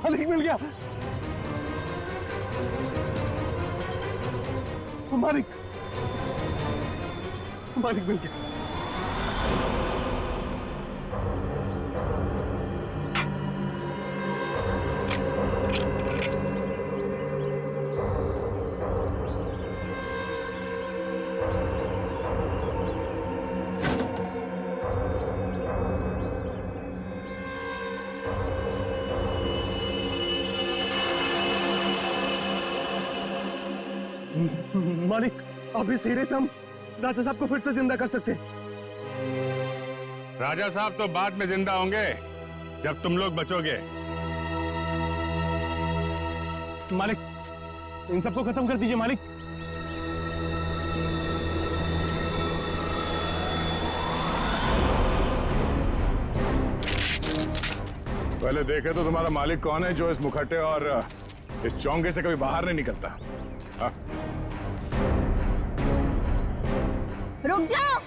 मालिक मिल गया। मालिक मालिक मिल गया। मालिक अब इस हीरे से हम राजा साहब को फिर से जिंदा कर सकते हैं। राजा साहब तो बाद में जिंदा होंगे जब तुम लोग बचोगे। मालिक इन सबको खत्म कर दीजिए मालिक। पहले देखे तो तुम्हारा मालिक कौन है जो इस मुखट्टे और इस चौंगे से कभी बाहर नहीं निकलता। हाँ? रुक जाओ।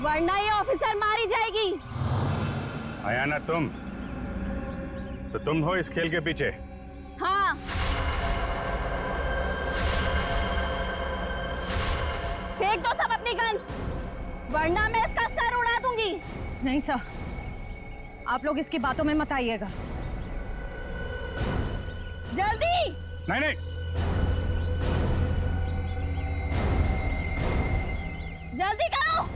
वरना ये ऑफिसर मारी जाएगी। आया ना तुम तो तुम हो इस खेल के पीछे। हाँ फेंक दो सब अपनी गन्स, वरना मैं इसका सर उड़ा दूंगी। नहीं सर, आप लोग इसकी बातों में मत आइएगा। जल्दी। नहीं नहीं, जल्दी करो।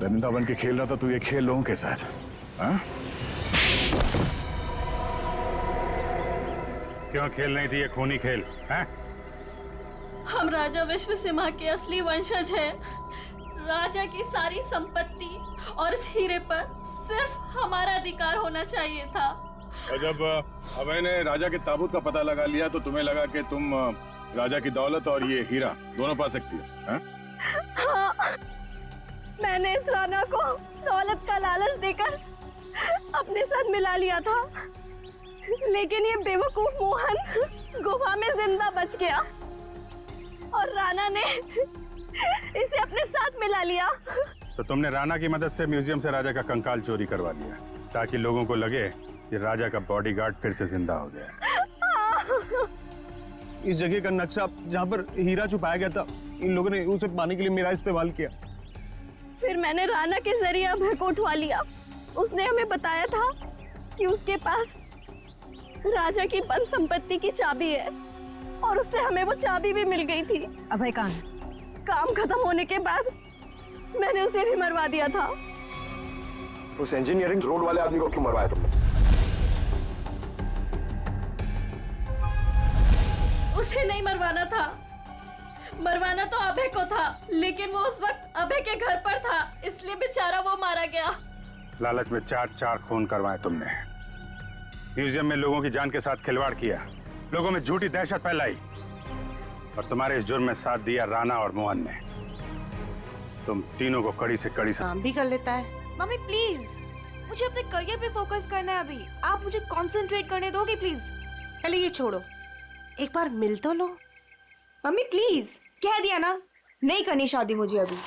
दरिंदा बन के खेल रहा था तू ये खेल लोगों के साथ। हाँ? क्यों खेल नहीं थी ये खूनी खेल? हाँ? हम राजा विश्वसिंह के असली वंशज हैं। राजा की सारी संपत्ति और इस हीरे पर सिर्फ हमारा अधिकार होना चाहिए था। और जब अभय ने राजा के ताबूत का पता लगा लिया तो तुम्हें लगा कि तुम राजा की दौलत और ये हीरा दोनों पा सकती हो, हैं? हाँ, मैंने इस राणा को दौलत का लालच देकर अपने साथ मिला लिया था, लेकिन ये बेवकूफ मोहन गुफा में जिंदा बच गया और राणा ने इसे अपने साथ मिला लिया। तो तुमने राणा की मदद से म्यूजियम से राजा का कंकाल चोरी करवा लिया ताकि लोगों को लगे कि राजा का बॉडीगार्ड फिर से जिंदा हो गया। इस जगह का नक्शा जहाँ पर हीरा छुपाया गया था, इन लोगों ने उसे पाने के लिए मेरा इस्तेमाल किया। फिर मैंने राणा के जरिए अभय को उठवा लिया। उसने हमें बताया था कि उसके पास राजा की बंद संपत्ति की चाबी है और उससे हमें वो चाबी भी मिल गई थी। अभय कहाँ है? काम खत्म होने के बाद मैंने उसे भी मरवा दिया था। उस इंजीनियरिंग रोड वाले आदमी को क्यों मरवाया तुमने? उसे नहीं मरवाना था, मरवाना तो अभय को था, लेकिन वो उस वक्त अभय के घर पर था, इसलिए बेचारा वो मारा गया। लालच में चार खून करवाए तुमने, म्यूजियम में लोगों की जान के साथ खिलवाड़ किया, लोगों में झूठी दहशत फैलाई और तुम्हारे इस जुर्म में साथ दिया राणा और मोहन ने। तुम तीनों को कड़ी से कड़ी काम भी कर लेता है। मम्मी प्लीज, मुझे अपने करियर पे फोकस करना है अभी। आप मुझे कंसंट्रेट करने दोगे प्लीज? पहले ये छोड़ो, एक बार मिल तो लो। मम्मी प्लीज, कह दिया ना, नहीं करनी शादी मुझे अभी।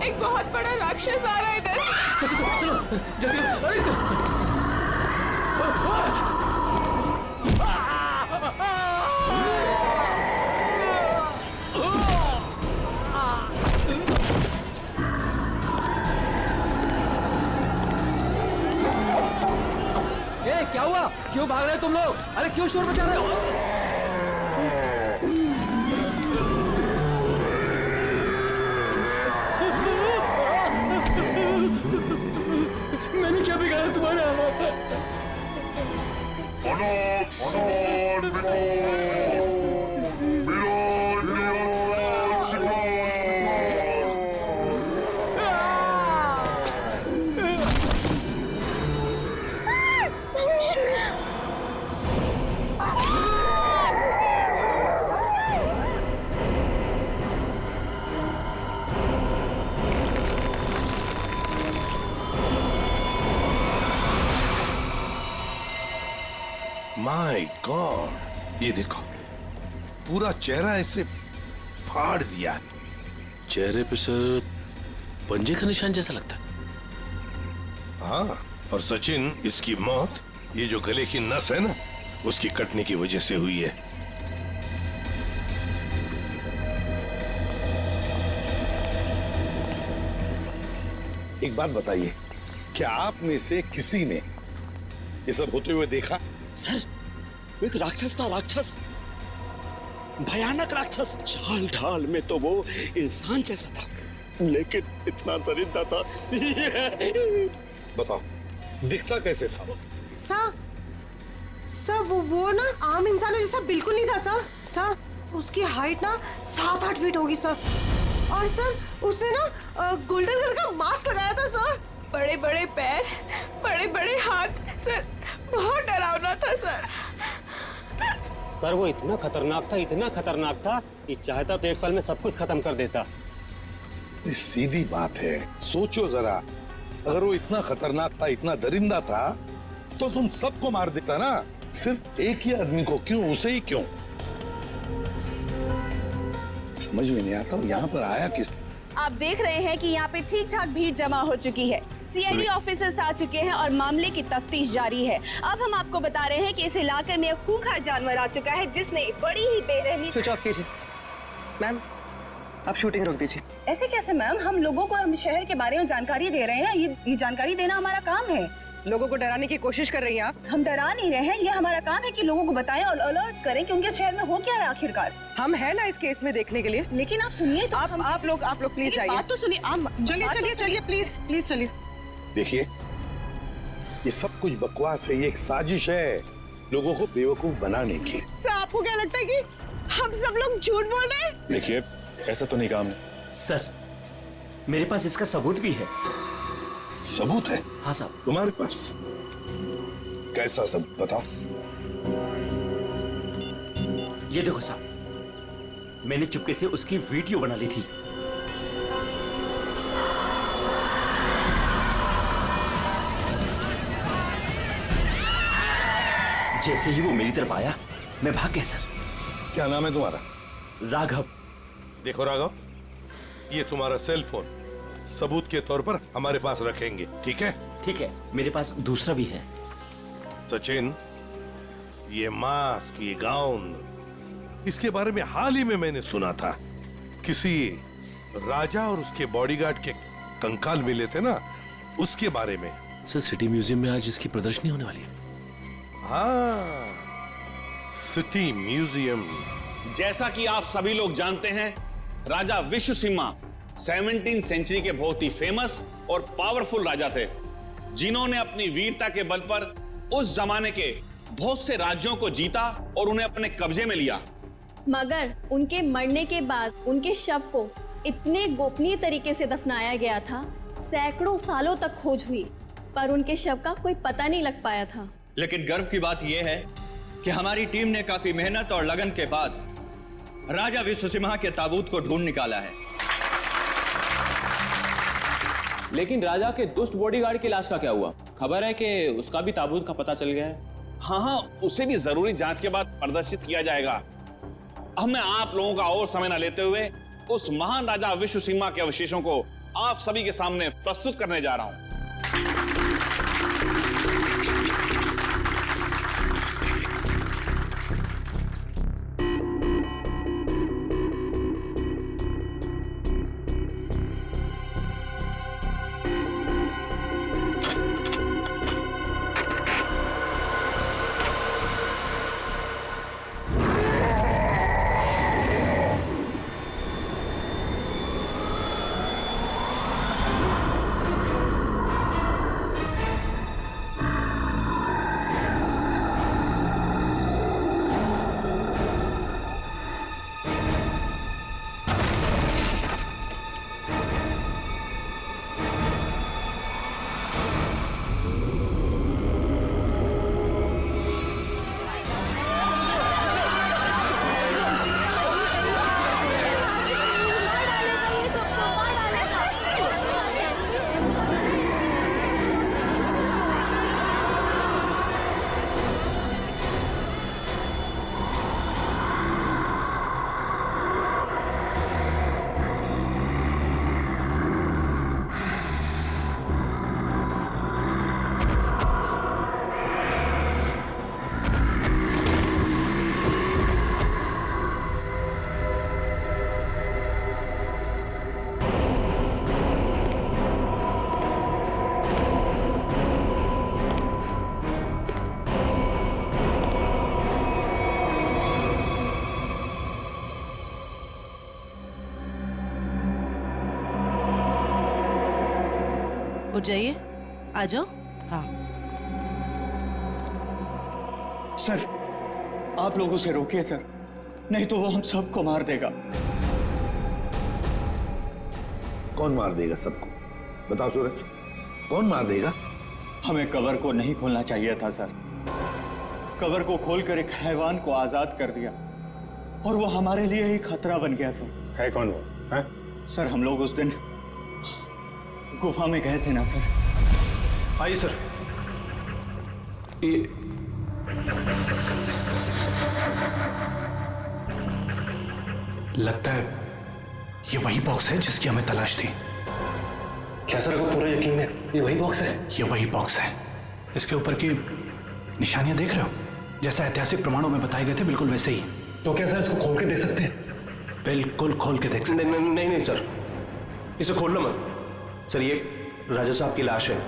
एक बहुत बड़ा राक्षस आ रहा है इधर। चलो जल्दी। क्या हुआ? क्यों भाग रहे हो तुम लोग? अरे क्यों शोर मचा रहे हो? मैंने क्या बिगाड़ा तुम्हारा? माय गॉड, ये देखो, पूरा चेहरा ऐसे फाड़ दिया। चेहरे पे सर पंजे का निशान जैसा लगता है। हाँ, और सचिन, इसकी मौत ये जो गले की नस है ना, उसकी कटने की वजह से हुई है। एक बात बताइए, क्या आप में से किसी ने ये सब होते हुए देखा? सर वो एक राक्षस था, राक्षस, भयानक राक्षस। चाल ढाल में तो वो इंसान जैसा था, लेकिन इतना दरिद्र था। बताओ दिखता कैसे था? सर वो ना आम इंसानों जैसा बिल्कुल नहीं था सर। उसकी हाइट ना 7-8 फीट होगी सर। और सर उसने ना गोल्डन कलर का मास्क लगाया था सर। बड़े बड़े पैर, बड़े बड़े हाथ, सर बहुत डरावना था सर। सर वो इतना खतरनाक था कि चाहता तो एक पल में सब कुछ खत्म कर देता। ये सीधी बात है, सोचो जरा, अगर वो इतना खतरनाक था, इतना दरिंदा था, तो तुम सबको मार देता ना, सिर्फ एक ही आदमी को क्यों, उसे ही क्यों? समझ में नहीं आता वो यहाँ पर आया किस? आप देख रहे हैं कि यहाँ पे ठीक ठाक भीड़ जमा हो चुकी है। सीआईडी ऑफिसर्स आ चुके हैं और मामले की तफ्तीश जारी है। अब हम आपको बता रहे हैं कि इस इलाके में एक खूंखार जानवर आ चुका है जिसने बड़ी ही बेरहमी। स्विच ऑफ कीजिए मैम, आप शूटिंग रोक दीजिए। ऐसे कैसे मैम? हम लोगों को हम शहर के बारे में जानकारी दे रहे हैं। ये जानकारी देना हमारा काम है। लोगों को डराने की कोशिश कर रही हैं आप। हम डरा नहीं रहे हैं, ये हमारा काम है कि लोगों को बताएं और अलर्ट करें कि उनके शहर में हो क्या रहा है आखिरकार। हम हैं ना इस केस में देखने के लिए। लेकिन आप सुनिए तो आप लोग प्लीज आइए। बात तो सुनिए। चलिए प्लीज चलिए। देखिए ये सब कुछ बकवास है, ये एक साजिश है लोगों को बेवकूफ बनाने की। सर आपको क्या लगता है कि हम सब लोग झूठ बोल रहे हैं? देखिए ऐसा तो नहीं काम। सर मेरे पास इसका सबूत भी है। सबूत है? हाँ साहब। तुम्हारे पास कैसा सबूत बताओ? ये देखो साहब, मैंने चुपके से उसकी वीडियो बना ली थी। जैसे ही वो मेरी तरफ आया मैं भाग गया सर। क्या नाम है तुम्हारा? राघव। देखो राघव, ये तुम्हारा सेल फोन सबूत के तौर पर हमारे पास रखेंगे, ठीक है? ठीक है, मेरे पास दूसरा भी है। सचिन, ये मास्क, ये गाउन, इसके बारे में हाल ही में मैंने सुना था। किसी राजा और उसके बॉडीगार्ड के कंकाल मिले थे ना, उसके बारे में। सर सिटी म्यूजियम में आज इसकी प्रदर्शनी होने वाली है। हाँ, सिटी म्यूजियम। जैसा कि आप सभी लोग जानते हैं, राजा विश्वसिम्हा 17वीं सेंचुरी के बहुत ही फेमस और पावरफुल राजा थे, जिन्होंने अपनी वीरता के बल पर उस जमाने के बहुत से राज्यों को जीता और उन्हें अपने कब्जे में लिया। मगर उनके मरने के बाद उनके शव को इतने गोपनीय तरीके से दफनाया गया था, सैकड़ों सालों तक खोज हुई, पर उनके शव का कोई पता नहीं लग पाया था। लेकिन गर्व की बात यह है कि हमारी टीम ने काफी मेहनत और लगन के बाद राजा विश्वसिम्हा के ताबूत को ढूंढ निकाला है। लेकिन राजा के दुष्ट बॉडीगार्ड की लाश का क्या हुआ? खबर है कि उसका भी ताबूत का पता चल गया है। हाँ, उसे भी जरूरी जांच के बाद प्रदर्शित किया जाएगा। अब मैं आप लोगों का और समय न लेते हुए उस महान राजा विश्वसिम्हा के अवशेषों को आप सभी के सामने प्रस्तुत करने जा रहा हूं। उठ जाइए, आ जाओ। हाँ सर, आप लोग उसे रोकिए सर, नहीं तो वो हम सबको मार देगा। कौन मार देगा सबको? बताओ सूरज, कौन मार देगा? हमें कवर को नहीं खोलना चाहिए था सर। कवर को खोलकर एक हैवान को आजाद कर दिया और वो हमारे लिए ही खतरा बन गया सर। है कौन वो? है? सर, हम लोग उस दिन गुफा में गए थे ना सर। आइए सर। ये लगता है ये वही बॉक्स है जिसकी हमें तलाश थी। क्या सर, आपको पूरा यकीन है ये वही बॉक्स है? ये वही बॉक्स है। इसके ऊपर की निशानियां देख रहे हो? जैसा ऐतिहासिक प्रमाणों में बताए गए थे बिल्कुल वैसे ही। तो क्या सर इसको खोल के देख सकते हैं? बिल्कुल खोल के देख सकते हैं। नहीं सर, इसे खोलना मत सर। ये राजा साहब की लाश है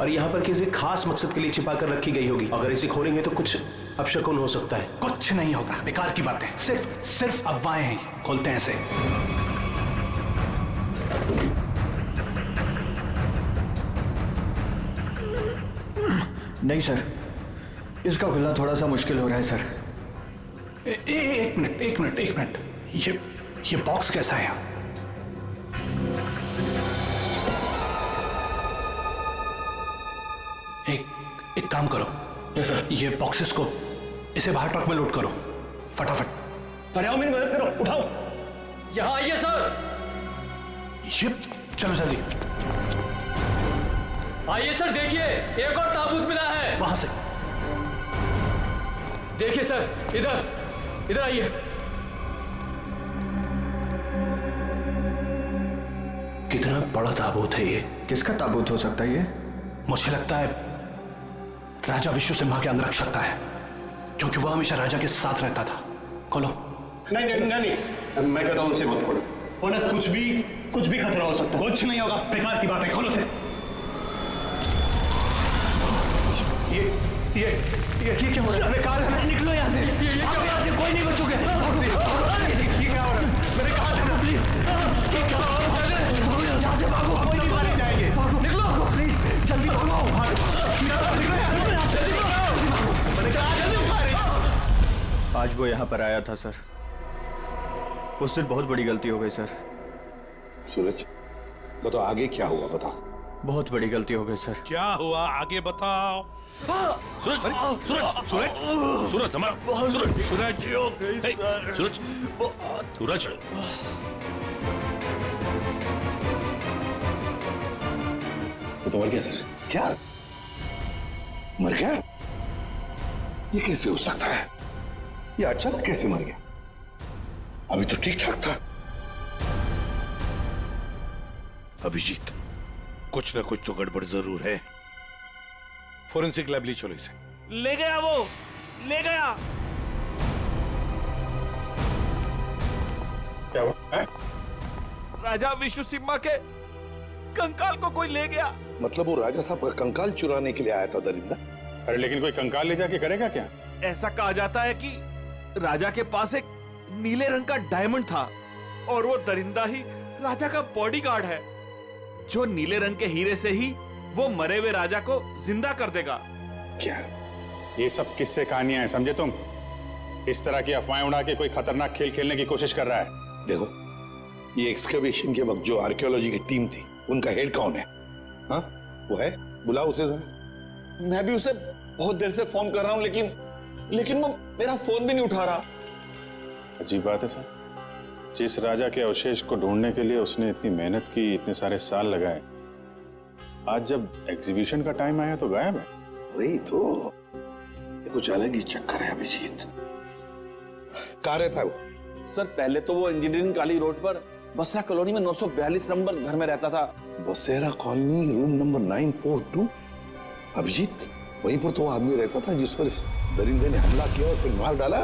और यहाँ पर किसी खास मकसद के लिए छिपा कर रखी गई होगी। अगर इसे खोलेंगे तो कुछ अपशकुन हो सकता है। कुछ नहीं होगा, बेकार की बातें, सिर्फ अफवाहें हैं। खोलते हैं इसे। नहीं सर, इसका खुलना थोड़ा सा मुश्किल हो रहा है सर। एक मिनट। ये बॉक्स कैसा है? एक काम करो। yes, sir. ये बॉक्सेस को इसे बाहर ट्रक में लोड करो फटाफट। अरे आओ, मेरी मदद करो, उठाओ। यहाँ आइए सर। ये चलो जल्दी आइए सर। देखिए एक और ताबूत मिला है। वहां से देखिए सर, इधर आइए। कितना बड़ा ताबूत है ये? किसका ताबूत हो सकता है ये? मुझे लगता है राजा विश्व सिम्हा के अंगरक्षक का है, क्योंकि वह हमेशा राजा के साथ रहता था। खोलो। नहीं, मैं कहता हूं उसे मत खोलो। वरना कुछ भी खतरा हो सकता है। कुछ नहीं होगा, बेकार की बात है, खोलो से। ये क्या हो रहा है? अरे कार है, निकलो यहाँ से। यहाँ से कोई नहीं बचोगे। ये क्या हो रहा है? मैंने कहा था ना, प्लीज। ये क्या हो रहा है? यहाँ से भागो, कोई नहीं मारे जाएंगे। निकलो प्लीज, जल्दी भागो। आज वो यहाँ पर आया था सर। उस दिन बहुत बड़ी गलती हो गई सर। सूरज, बताओ आगे क्या हुआ, बताओ। बहुत बड़ी गलती हो गई सर। क्या हुआ आगे बताओ। सूरज, वो तो मर गया सर। क्या मर गया? ये कैसे हो सकता है? ये अचानक कैसे मर गया? अभी तो ठीक ठाक था। अभिजीत, कुछ ना कुछ तो गड़बड़ जरूर है। फोरेंसिक लैब ले चलो इसे। ले गया वो, ले गया। क्या हुआ? राजा विश्व सिम्हा के कंकाल को कोई ले गया। मतलब वो राजा साहब का कंकाल चुराने के लिए आया था दरिंदा? अरे लेकिन कोई कंकाल ले जाके करेगा क्या? ऐसा कहा जाता है कि राजा के पास एक नीले रंग का डायमंड था और वो दरिंदा ही राजा का बॉडीगार्ड है, जो नीले रंग के हीरे से ही वो मरे हुए राजा को जिंदा कर देगा। क्या? ये सब किस्से कहानियां हैं, समझे तुम? इस तरह की अफवाहें उड़ा के कोई खतरनाक खेल खेलने की कोशिश कर रहा है। देखो, ये एक्सकवेशन के वक्त जो आर्कियोलॉजी की टीम थी, उनका हेड कौन है? हाँ, वो है, बुलाओ उसे जरा। मैं भी उसे बहुत देर से फोन कर रहा हूँ, लेकिन वो मेरा फोन भी नहीं उठा रहा। अजीब बात है सर, जिस राजा के अवशेष को ढूंढने के लिए उसने इतनी मेहनत की, इतने सारे साल लगाए, आज जब एग्जीबिशन का टाइम आया तो गायब है। वही तो, ये कुछ अलग ही चक्कर है अभिजीत। कहाँ रहता है वो? सर, पहले तो वो इंजीनियरिंग कॉलेज रोड पर बसरा कॉलोनी में 942 नंबर घर में रहता था। बसेरा कॉलोनी, रूम नंबर 942। अभिजीत, वहीं पर तो वो आदमी रहता था जिस पर इस दरिंदे ने हमला किया और फिर मार डाला।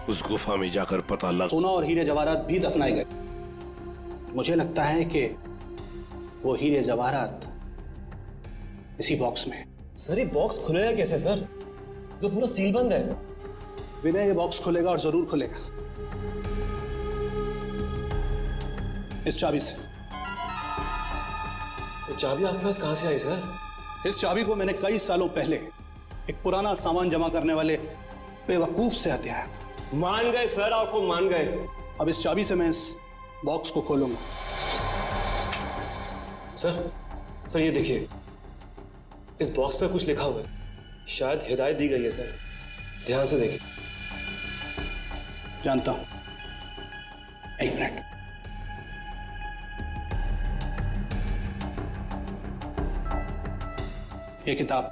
उस गुफा में जाकर पता लगा सोना और हीरे जवाहरात भी दफनाए गए। मुझे लगता है कि वो हीरे जवाहरात इसी बॉक्स में। सर, ये बॉक्स खुलेगा कैसे सर? तो पूरा सील बंद है। विनय, ये बॉक्स खुलेगा और जरूर खुलेगा इस चाबी से। ये चाबी आपके पास कहाँ से आई सर? इस चाबी को मैंने कई सालों पहले एक पुराना सामान जमा करने वाले बेवकूफ से हत्या आया था। मान गए सर, आपको मान गए। अब इस चाबी से मैं इस बॉक्स को खोलूंगा। सर ये देखिए, इस बॉक्स पे कुछ लिखा हुआ है, शायद हिदायत दी गई है सर, ध्यान से देखिए। जानता हूं, एक मिनट। ये किताब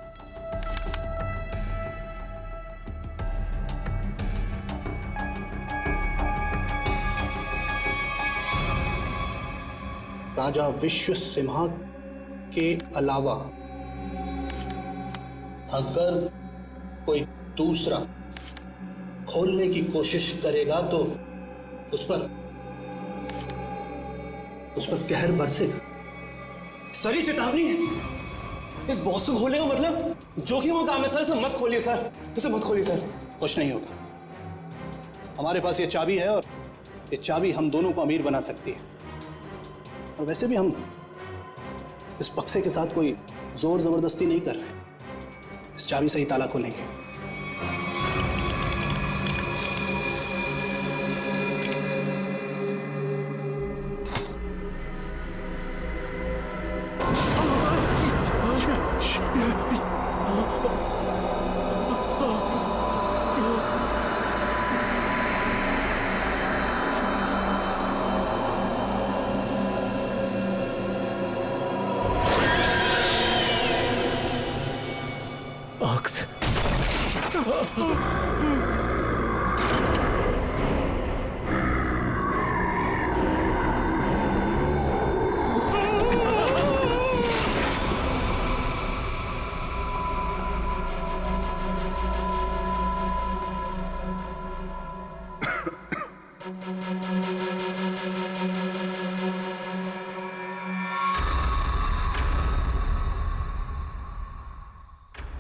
राजा विश्व सिम्हा के अलावा अगर कोई दूसरा खोलने की कोशिश करेगा तो उस पर कहर बरसेगा। सर ये चेतावनी है, इस बॉक्स को खोलने का मतलब जोखिम का काम है सर, इसे मत खोलिए सर, इसे मत खोलिए सर। कुछ नहीं होगा, हमारे पास ये चाबी है और ये चाबी हम दोनों को अमीर बना सकती है। और वैसे भी हम इस बक्से के साथ कोई जोर जबरदस्ती नहीं कर रहे, इस चाबी से ही ताला खोलेंगे।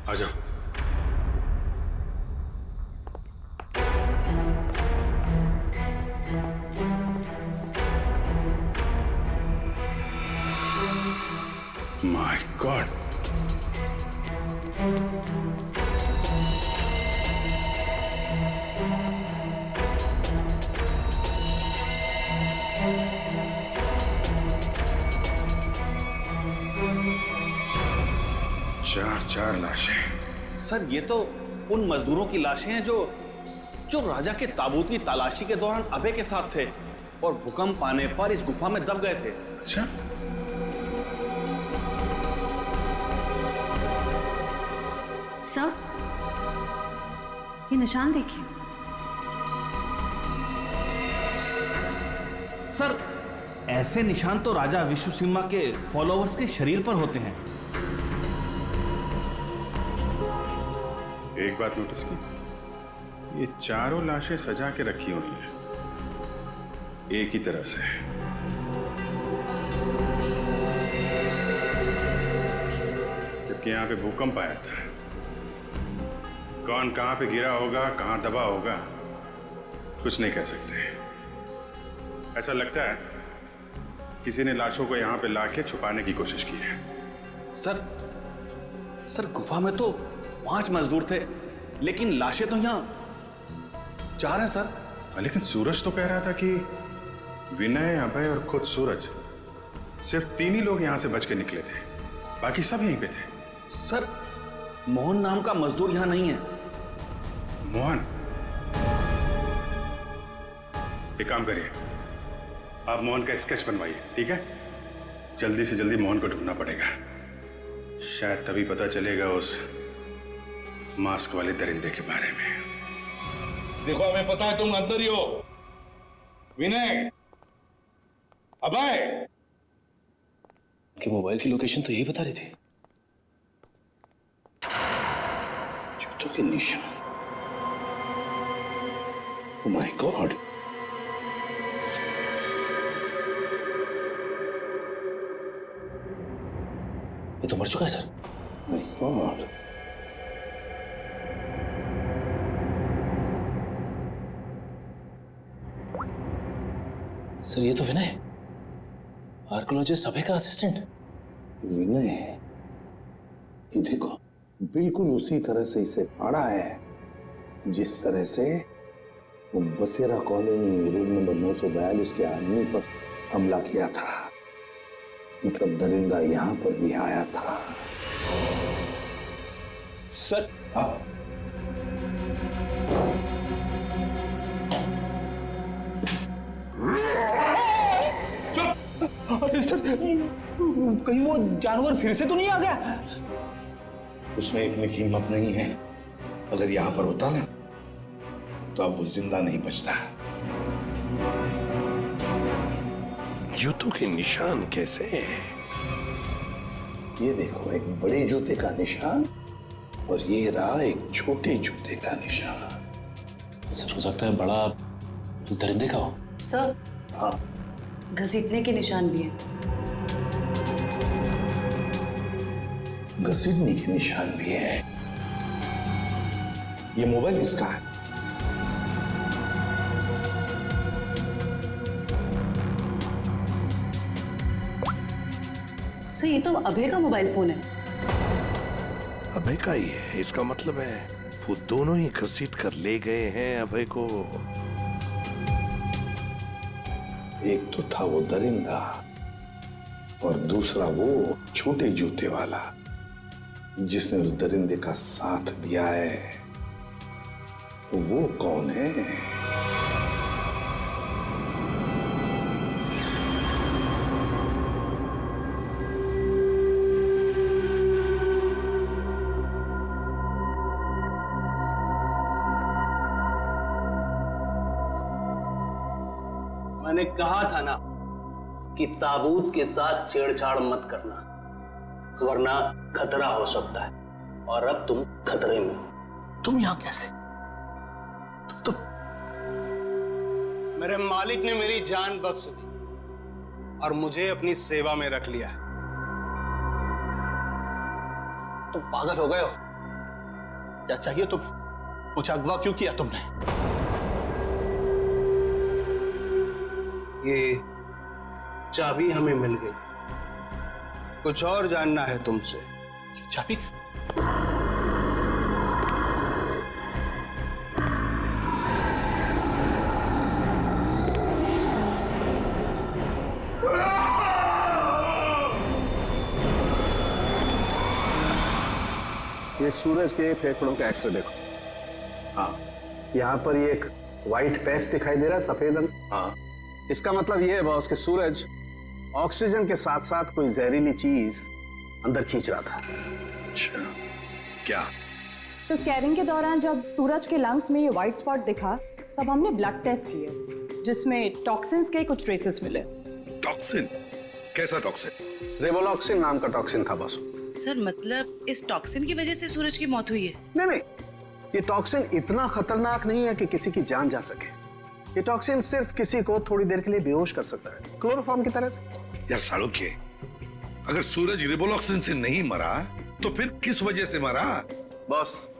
आ जाओ। माय गॉड, चार लाशें। सर ये तो उन मजदूरों की लाशें हैं जो राजा के ताबूत की तलाशी के दौरान अभय के साथ थे और भूकंप आने पर इस गुफा में दब गए थे। अच्छा, सर ये निशान देखिए। सर ऐसे निशान तो राजा विश्व सिम्हा के फॉलोअर्स के शरीर पर होते हैं। एक बात नोटिस की, ये चारों लाशें सजा के रखी हुई हैं एक ही तरह से। जबकि यहां पे भूकंप आया था, कौन कहां पे गिरा होगा, कहां दबा होगा, कुछ नहीं कह सकते। ऐसा लगता है किसी ने लाशों को यहां पे लाके छुपाने की कोशिश की है। सर गुफा में तो 5 मजदूर थे, लेकिन लाशें तो यहाँ 4 हैं सर। लेकिन सूरज तो कह रहा था कि विनय, अभय और खुद सूरज, सिर्फ 3 ही लोग यहां से बच के निकले थे, बाकी सब यहीं पे थे। सर मोहन नाम का मजदूर यहां नहीं है। मोहन? एक काम करिए, आप मोहन का स्केच बनवाइए, ठीक है? जल्दी से जल्दी मोहन को ढूंढना पड़ेगा, शायद तभी पता चलेगा उस मास्क वाले दरिंदे के बारे में। देखो हमें पता है तुम अंदर ही हो। विनय, अभय, कि मोबाइल की लोकेशन तो यही बता रही थी। जूतों के निशान। ओह माय गॉड, ये तो मर चुका है सर। माय गॉड, सर ये तो विनय, आर्कोलॉजिस्ट अभय का असिस्टेंट। विनय, ये देखो बिल्कुल उसी तरह से इसे पाड़ा है जिस तरह से वो बसेरा कॉलोनी रूम नंबर 942 के आदमी पर हमला किया था। मतलब दरिंदा यहां पर भी आया था। सर कहीं वो जानवर फिर से तो नहीं आ गया? उसमें इतनी हिम्मत नहीं है। अगर यहां पर होता ना तो अब वो जिंदा नहीं बचता। जूतों के निशान कैसे हैं? ये देखो एक बड़े जूते का निशान और ये रहा एक छोटे जूते का निशान। सर हो सकता है बड़ा उस दरिंदे का हो। सर हाँ घसीटने के निशान भी हैं। घसीटने के निशान भी है। ये मोबाइल किसका है? सर ये तो अभय का मोबाइल फोन है। अभय का ही है? इसका मतलब है वो दोनों ही घसीट कर ले गए हैं अभय को। एक तो था वो दरिंदा और दूसरा वो छोटे जूते वाला जिसने उस दरिंदे का साथ दिया है। तो वो कौन है? मैंने कहा था ना कि ताबूत के साथ छेड़छाड़ मत करना, वरना खतरा हो सकता है। और अब तुम खतरे में हो। तुम यहां कैसे? तुम मेरे मालिक ने मेरी जान बख्श दी और मुझे अपनी सेवा में रख लिया है। तुम पागल हो गए हो? क्या चाहिए तुम्हें? मुझे अगवा क्यों किया तुमने? ये चाबी हमें मिल गई। कुछ और जानना है तुमसे? चाबी? ये सूरज के फेफड़ों का एक्सरे देखो। हाँ, यहाँ पर ये एक व्हाइट पैच दिखाई दे रहा है, सफेद रंग। हाँ, इसका मतलब ये है बॉस कि सूरज ऑक्सीजन के साथ साथ कोई जहरीली चीज अंदर खींच रहा था। अच्छा, क्या? तो स्कैनिंग के दौरान जब सूरज के लंग्स में ये व्हाइट स्पॉट दिखा तब हमने ब्लड टेस्ट किए जिसमें टॉक्सिन्स के कुछ ट्रेसेस मिले। टॉक्सिन? कैसा टॉक्सिन? रेवोलॉक्सिन नाम का टॉक्सिन था बॉस। सर मतलब इस टॉक्सिन की वजह से सूरज की मौत हुई है? नहीं, ये टॉक्सिन इतना खतरनाक नहीं है कि किसी की जान जा सके। ये टॉक्सिन सिर्फ किसी को थोड़ी देर के लिए बेहोश कर सकता है, क्लोरोफॉर्म की तरह से। यार सालुक्य, अगर सूरज रिवोलॉक्सिन से नहीं मरा तो फिर किस वजह से मरा? बॉस,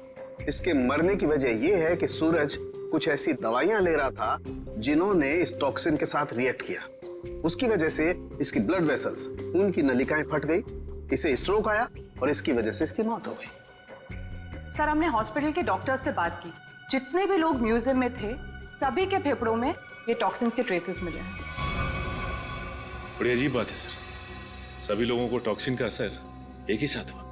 इसके मरने की वजह यह है कि सूरज कुछ ऐसी दवाइयां ले रहा था जिन्होंने इस टॉक्सिन के साथ रिएक्ट किया। उसकी वजह से इसकी ब्लड वेसल्स, खून की नलिकाएं फट गई, इसे स्ट्रोक आया और इसकी वजह से इसकी मौत हो गई। सर हमने हॉस्पिटल के डॉक्टर से बात की, जितने भी लोग म्यूजियम में थे सभी के फेफड़ों में ये टॉक्सिन्स के ट्रेसेस मिले हैं। बड़ी अजीब बात है सर, सभी लोगों को टॉक्सिन का असर एक ही साथ हुआ।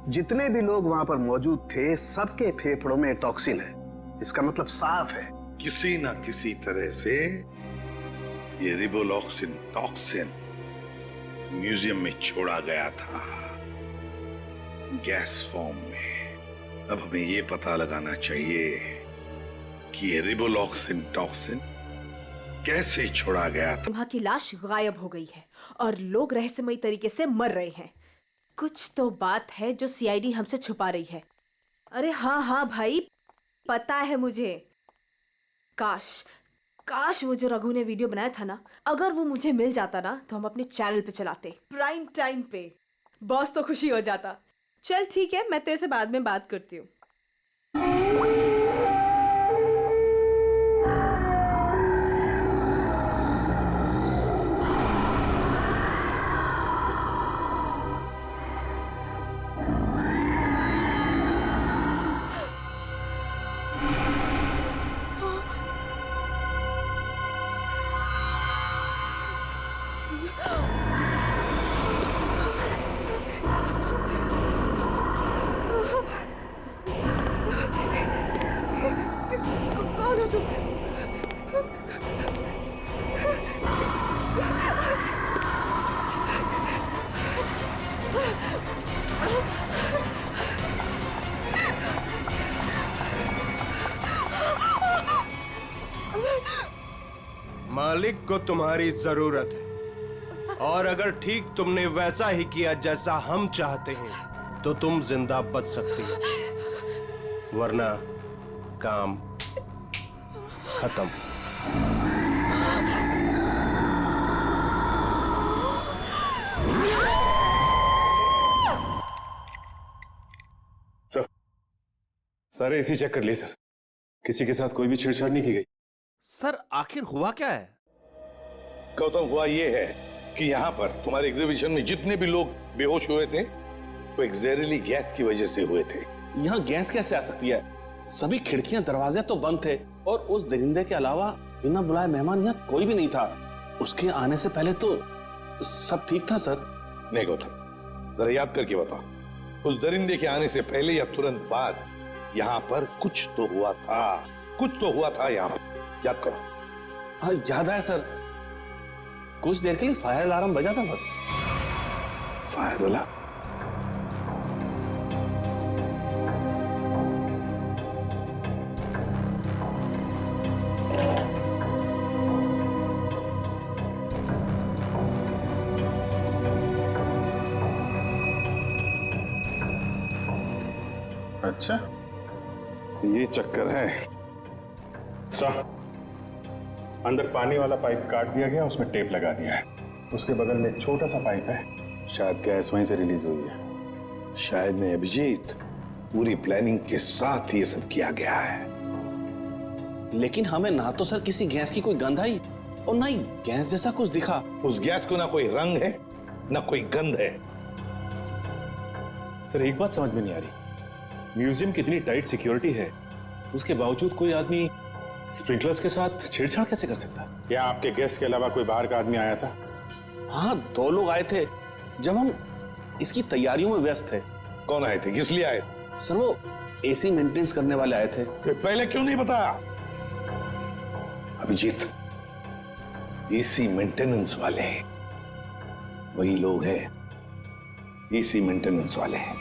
जितने भी लोग वहां पर मौजूद थे सबके फेफड़ों में टॉक्सिन है। इसका मतलब साफ है किसी ना किसी तरह से ये रिवोलॉक्सिन टॉक्सिन म्यूजियम में छोड़ा गया था, गैस फॉर्म में। अब हमें ये पता लगाना चाहिए कि ये रिवोलॉक्सिन टॉक्सिन कैसे छोड़ा गया था। वहां की लाश गायब हो गई है और लोग रहस्यमयी तरीके से मर रहे हैं। कुछ तो बात है जो सीआईडी हमसे छुपा रही है। अरे हाँ हाँ भाई, पता है मुझे। काश वो जो रघु ने वीडियो बनाया था ना, अगर वो मुझे मिल जाता ना तो हम अपने चैनल पे चलाते, प्राइम टाइम पे। बॉस तो खुशी हो जाता। चल ठीक है, मैं तेरे से बाद में बात करती हूँ। कौन हो तुम? मालिक को तुम्हारी जरूरत है और अगर ठीक तुमने वैसा ही किया जैसा हम चाहते हैं तो तुम जिंदा बच सकती हो, वरना काम खत्म। सर, सारे एसी चेक कर लिए सर, किसी के साथ कोई भी छेड़छाड़ नहीं की गई। सर आखिर हुआ क्या है? गौतम, हुआ ये है कि यहाँ पर तुम्हारे एग्जीबिशन में जितने भी लोग बेहोश हुए थे वो एक जहरीली गैस की वजह से हुए थे। यहाँ गैस कैसे आ सकती है? सभी खिड़कियां दरवाजे तो बंद थे और उस दरिंदे के अलावा बिना बुलाए मेहमान यहाँ कोई भी नहीं था। उसके आने से पहले तो सब ठीक था सर। नहीं गौतम, जरा याद करके बताओ, उस दरिंदे के आने से पहले या तुरंत बाद यहाँ पर कुछ तो हुआ था, कुछ तो हुआ था यहाँ पर। याद करो। हाँ याद है सर, कुछ देर के लिए फायर अलार्म बजा था बस। Fire alarm? अच्छा, ये चक्कर है। सर, अंदर पानी वाला पाइप काट दिया गया, उसमें टेप लगा दिया है। उसके बगल में एक छोटा सा पाइप है, शायद गैस वहीं से रिलीज हुई है। शायद नहीं अभिजीत, पूरी प्लानिंग के साथ ये सब किया गया है। लेकिन हमें ना तो सर किसी गैस की कोई गंध आई और ना ही गैस जैसा कुछ दिखा। उस गैस को ना कोई रंग है ना कोई गंध है। सर एक बात समझ में नहीं आ रही, म्यूजियम की इतनी टाइट सिक्योरिटी है, उसके बावजूद कोई आदमी स्प्रिंकलर्स के साथ छेड़छाड़ कैसे कर सकता है? क्या आपके गेस्ट के अलावा कोई बाहर का आदमी आया था? हाँ, 2 लोग आए थे जब हम इसकी तैयारियों में व्यस्त थे। कौन आए थे? किस लिए आए? सर वो एसी मेंटेनेंस करने वाले आए थे। पहले क्यों नहीं बताया? अभिजीत, एसी मेंटेनेंस वाले वही लोग हैं, एसी मेंटेनेंस वाले हैं।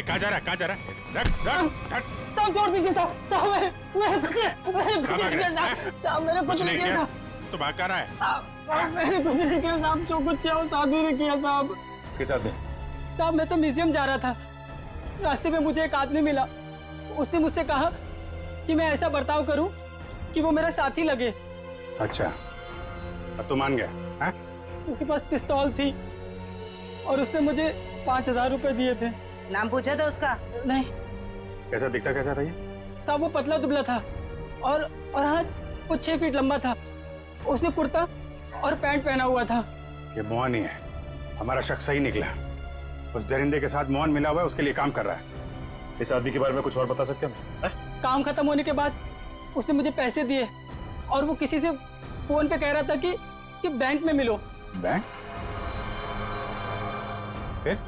कहाँ जा रहा है? कहाँ जा रहा है? रख, रख, रख। साहब छोड़ दीजिए साहब, साहब मैंने कुछ नहीं किया साहब, मैंने कुछ नहीं किया। तो भाग कर रहा है? साहब मैंने कुछ नहीं किया साहब, जो कुछ किया वो साहब ही ने किया साहब। किस आदमी? साहब मैं तो म्यूजियम जा रहा था, रास्ते में मुझे एक आदमी मिला, उसने मुझसे कहा कि मैं ऐसा बर्ताव करूं कि वो मेरा साथी लगे। अच्छा, अब तो मान गया? हाँ? उसके पास पिस्तौल थी और उसने मुझे 5000 रुपए दिए थे। नाम पूछा था उसका? नहीं। कैसा दिखता कैसा था ये? साहब वो पतला दुबला था और हाँ वो 6 फीट लंबा था। उसने कुर्ता और पैंट पहना हुआ था। ये मोहन ही है, हमारा शक सही निकला। उस दरिंदे के साथ मोहन मिला हुआ है, उसके लिए काम कर रहा है। इस आदमी के बारे में कुछ और बता सकते हैं? काम खत्म होने के बाद उसने मुझे पैसे दिए और वो किसी से फोन पे कह रहा था कि बैंक में मिलो। बैंक? फिर?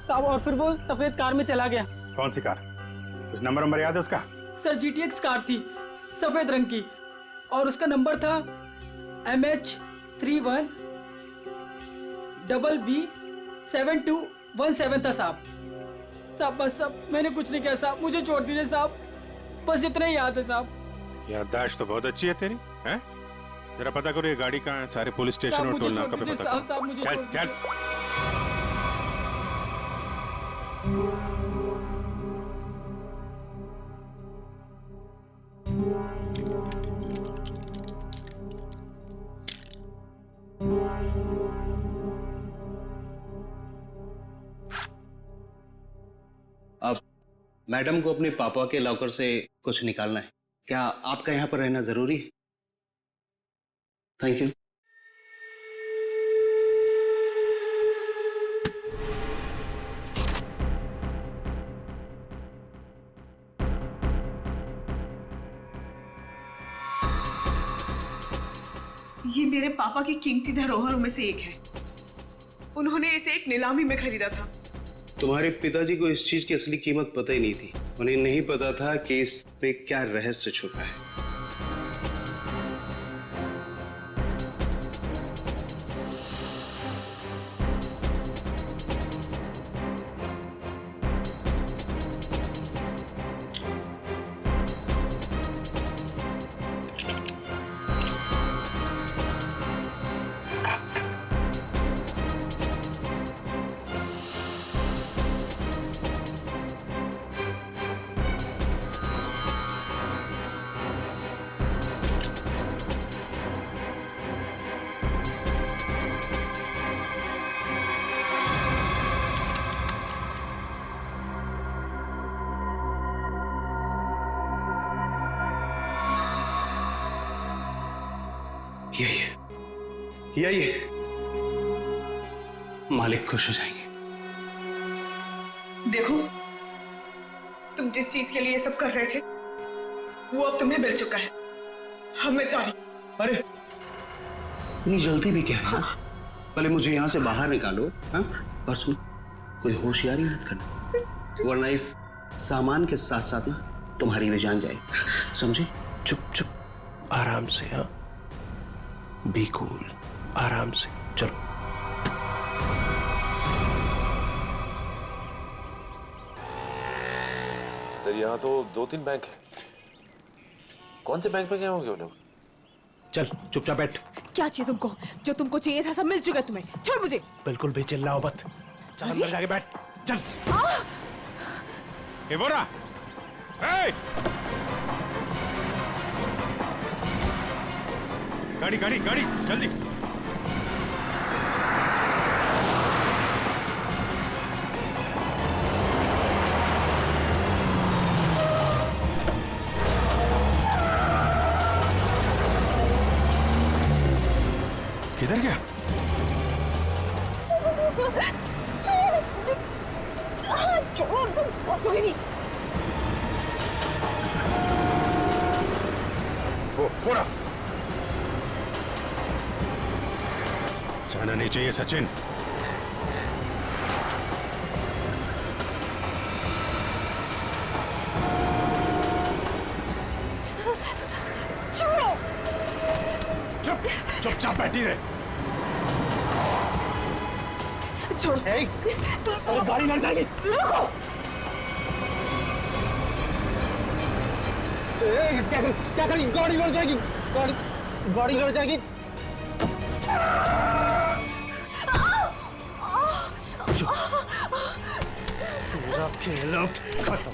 साहब और फिर वो सफेद कार में चला गया। कौन सी कार? कुछ नंबर याद है उसका? सर GTX कार थी, सफेद रंग की, और उसका नंबर था MH31 BB7217 था साहब। साहब बस साहब मैंने कुछ नहीं किया साहब, मुझे छोड़ दीजिए साहब, बस इतना ही याद है साहब। याददाश्त तो बहुत अच्छी है तेरी, हैं? जरा पता करो ये गाड़ी कहाँ है, सारे पुलिस स्टेशन और टोल नाका पे पता करो। चल चल। अब मैडम को अपने पापा के लॉकर से कुछ निकालना है, क्या आपका यहाँ पर रहना जरूरी है? Thank you. ये मेरे पापा की कीमती धरोहरों में से एक है। उन्होंने इसे एक नीलामी में खरीदा था। तुम्हारे पिताजी को इस चीज की असली कीमत पता ही नहीं थी। उन्हें नहीं पता था कि इस पे क्या रहस्य छुपा है। यही मालिक खुश हो जाएंगे। देखो, तुम जिस चीज के लिए ये सब कर रहे थे वो अब तुम्हें मिल चुका है। हमें जा रही। अरे इतनी जल्दी भी क्या है? पहले मुझे यहाँ से बाहर निकालो। हाँ? और सुनो, कोई होशियारी मत करना, वरना इस सामान के साथ साथ ना तुम्हारी भी जान जाएगी। समझे? चुप चुप, आराम से। हाँ, बी कूल, आराम से चलो। सर यहाँ तो 2-3 बैंक है। कौन से बैंक में गए होंगे वो लोग? चल चुपचाप बैठ। क्या चाहिए तुमको? जो तुमको चाहिए था सब मिल चुका है तुम्हें। छोड़ मुझे। बिल्कुल भी चिल्लाओ मत। चल अंदर जाके बैठ। चल। एवोरा, ए! गाड़ी गाड़ी गाड़ी जल्दी। किधर गया? छोड़ो, तुम पहुंचोगे नहीं। वो पूरा जाना नहीं चाहिए सचिन। छोड़ो। चुपचाप बैठी रहे। छोड़ो। गाड़ी लड़ जाएगी। रुको। क्या करेंगे? गाड़ी लड़ जाएगी। गाड़ी लड़ जाएगी। पूरा खेल अब खत्म।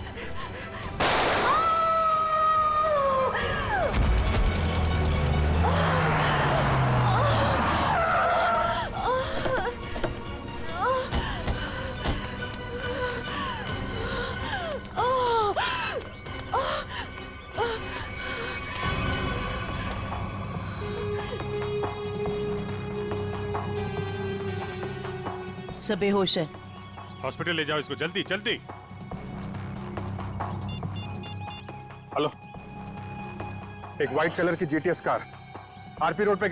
सब बेहोश है। हॉस्पिटल ले जाओ इसको जल्दी जल्दी। हेलो, एक व्हाइट कलर की जीटीएस कार आरपी रोड पे